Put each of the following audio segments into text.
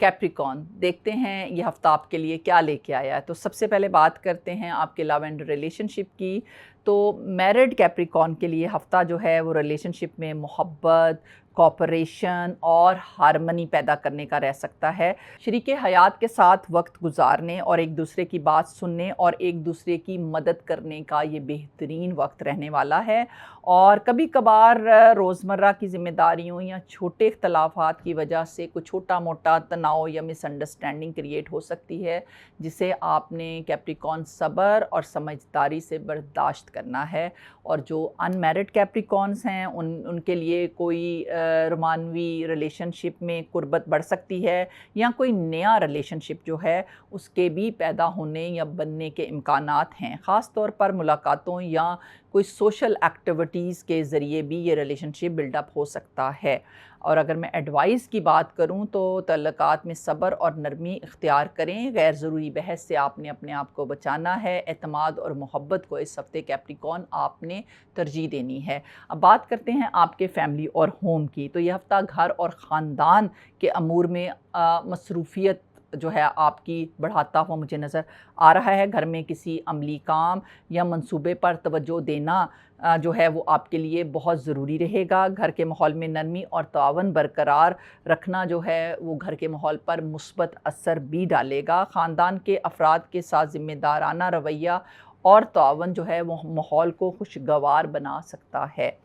Capricorn, देखते हैं ये हफ़्ता आपके लिए क्या लेके आया है। तो सबसे पहले बात करते हैं आपके लव एंड रिलेशनशिप की। तो मैरिड कैप्रिकॉन के लिए हफ़्ता जो है वो रिलेशनशिप में मोहब्बत, कोऑपरेशन और हार्मनी पैदा करने का रह सकता है। शरीके हयात के साथ वक्त गुजारने और एक दूसरे की बात सुनने और एक दूसरे की मदद करने का ये बेहतरीन वक्त रहने वाला है। और कभी कभार रोज़मर्रा की ज़िम्मेदारियों या छोटे इख्तलाफात की वजह से कुछ छोटा मोटा तनाव या मिसअंडरस्टैंडिंग क्रिएट हो सकती है, जिसे आपने कैप्रिकॉन सब्र और समझदारी से बर्दाश्त करना है। और जो अनमैरिड कैप्रिकॉन्स हैं उनके लिए कोई रोमानवी रिलेशनशिप में कुर्बत बढ़ सकती है या कोई नया रिलेशनशिप जो है उसके भी पैदा होने या बनने के इम्कानात हैं। ख़ास तौर पर मुलाकातों या कोई सोशल एक्टिविटीज़ के ज़रिए भी ये रिलेशनशिप बिल्डअप हो सकता है। और अगर मैं एडवाइस की बात करूं तो तल्लुकात में सब्र और नरमी इख्तियार करें। गैर ज़रूरी बहस से आपने अपने आप को बचाना है। एतमाद और मोहब्बत को इस हफ़्ते कैप्रिकॉन आपने तरजीह देनी है। अब बात करते हैं आपके फैमिली और होम की। तो यह हफ़्ता घर और ख़ानदान के अमूर में मसरूफ़ियत जो है आपकी बढ़ाता हुआ मुझे नज़र आ रहा है। घर में किसी अमली काम या मंसूबे पर तवज्जो देना जो है वो आपके लिए बहुत ज़रूरी रहेगा। घर के माहौल में नरमी और तावन बरकरार रखना जो है वो घर के माहौल पर मुस्बत असर भी डालेगा। ख़ानदान के अफराद के साथ ज़िम्मेदाराना रवैया और तावन जो है वो माहौल को खुशगवार बना सकता है।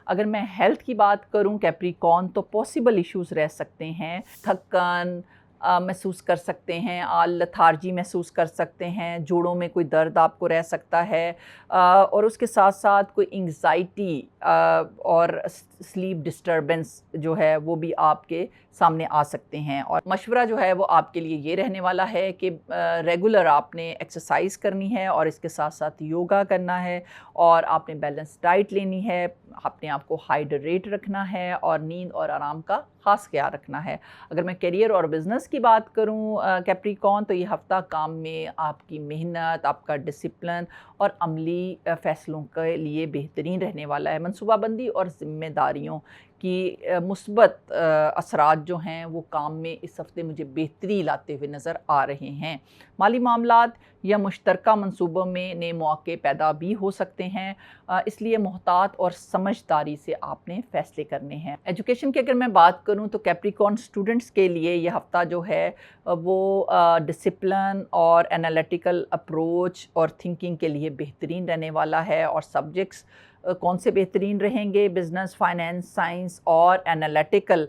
अगर मैं हेल्थ की बात करूं कैप्रिकॉन, तो पॉसिबल इश्यूज़ रह सकते हैं। थकन महसूस कर सकते हैं, लथार्जी महसूस कर सकते हैं, जोड़ों में कोई दर्द आपको रह सकता है और उसके साथ साथ कोई एंग्जाइटी और स्लीप डिस्टर्बेंस जो है वो भी आपके सामने आ सकते हैं। और मशवरा जो है वो आपके लिए ये रहने वाला है कि रेगुलर आपने एक्सरसाइज करनी है और इसके साथ साथ योगा करना है और आपने बैलेंस डाइट लेनी है, अपने आप को हाइड्रेट रखना है और नींद और आराम का ख़ास ख्याल रखना है। अगर मैं करियर और बिज़नेस की बात करूं कैप्रिकॉन, तो ये हफ़्ता काम में आपकी मेहनत, आपका डिसिप्लिन और अमली फ़ैसलों के लिए बेहतरीन रहने वाला है। मनसूबाबंदी और ज़िम्मेदारियों की मुस्बत असरात जो हैं वो काम में इस हफ़्ते मुझे बेहतरी लाते हुए नज़र आ रहे हैं। माली मामलात या मुश्तरका मंसूबों में नए मौके पैदा भी हो सकते हैं, इसलिए मोहतात और समझदारी से आपने फ़ैसले करने हैं। एजुकेशन की अगर मैं बात करूं तो कैप्रिकॉन स्टूडेंट्स के लिए यह हफ़्ता जो है वो डिसिप्लिन और एनालिटिकल अप्रोच और थिंकिंग के लिए बेहतरीन रहने वाला है। और सब्जेक्ट्स कौन से बेहतरीन रहेंगे? बिज़नेस, फाइनेंस, साइंस और एनालिटिकल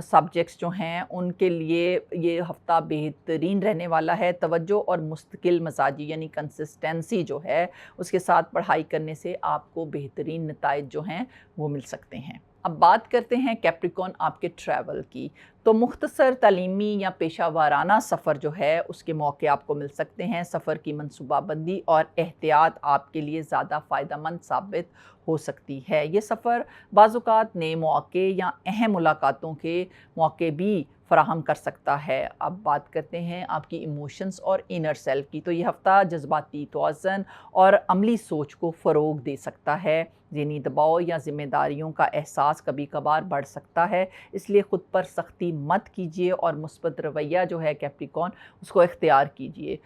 सब्जेक्ट्स जो हैं उनके लिए ये हफ़्ता बेहतरीन रहने वाला है। तवज्जो और मुस्तकिल मजाजी यानी कंसिस्टेंसी जो है उसके साथ पढ़ाई करने से आपको बेहतरीन नताइज जो हैं वो मिल सकते हैं। अब बात करते हैं कैप्रिकॉन आपके ट्रैवल की। तो मुख्तसर तालीमी या पेशा वाराना सफ़र जो है उसके मौके आपको मिल सकते हैं। सफ़र की मनसूबाबंदी और एहतियात आपके लिए ज़्यादा फ़ायदेमंद साबित हो सकती है। ये सफ़र बाज़-औक़ात नए मौके या अहम मुलाकातों के मौके भी फ़राहम कर सकता है। अब बात करते हैं आपकी इमोशंस और इनर सेल्फ की। तो ये हफ़्ता जज्बाती तवाज़ुन और अमली सोच को फ़रोग़ दे सकता है। ज़हनी दबाव या ज़िम्मेदारियों का एहसास कभी कभार बढ़ सकता है, इसलिए ख़ुद पर सख्ती मत कीजिए और मुस्बत रवैया जो है कैप्रिकॉन उसको इख्तियार कीजिए।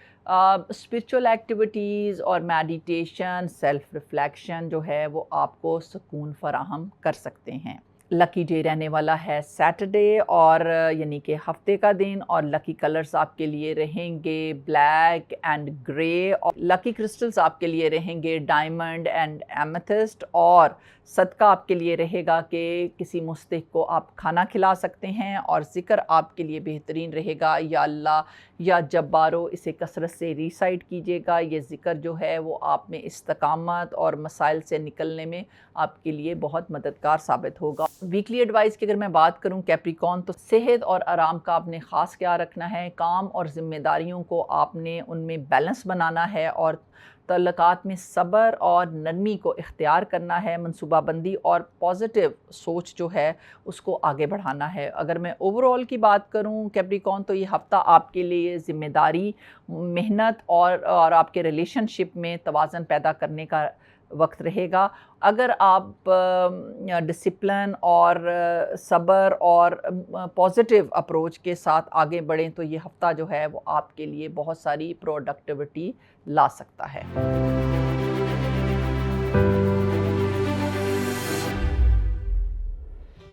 स्पिरिचुअल एक्टिविटीज़ और मेडिटेशन, सेल्फ़ रिफ़्लेक्शन जो है वो आपको सुकून फ़राहम कर सकते हैं। लकी डे रहने वाला है सैटरडे और यानी कि हफ्ते का दिन, और लकी कलर्स आपके लिए रहेंगे ब्लैक एंड ग्रे, और लकी क्रिस्टल्स आपके लिए रहेंगे डायमंड एंड एमेथिस्ट। और सदका आपके लिए रहेगा कि किसी मुस्तहिक को आप खाना खिला सकते हैं, और ज़िक्र आपके लिए बेहतरीन रहेगा या अल्लाह या जब्बारो, इसे कसरत से रिसाइट कीजिएगा। ये ज़िक्र जो है वो आप में इस्तकामत और मसाइल से निकलने में आपके लिए बहुत मददगार साबित होगा। वीकली एडवाइस की अगर मैं बात करूं कैप्रिकॉन, तो सेहत और आराम का आपने ख़ास ख्याल रखना है। काम और ज़िम्मेदारियों को आपने उनमें बैलेंस बनाना है और तल्लुकात में सब्र और नरमी को इख्तियार करना है। मनसूबाबंदी और पॉजिटिव सोच जो है उसको आगे बढ़ाना है। अगर मैं ओवरऑल की बात करूं कैप्रिकॉन, तो ये हफ़्ता आपके लिए ज़िम्मेदारी, मेहनत और आपके रिलेशनशिप में तवाज़ुन पैदा करने का وقت رہے گا۔ اگر آپ ڈسپلن اور صبر اور پازیٹیو اپروچ کے ساتھ آگے بڑھیں تو یہ ہفتہ جو ہے وہ آپ کے لیے بہت ساری پروڈکٹیوٹی لا سکتا ہے۔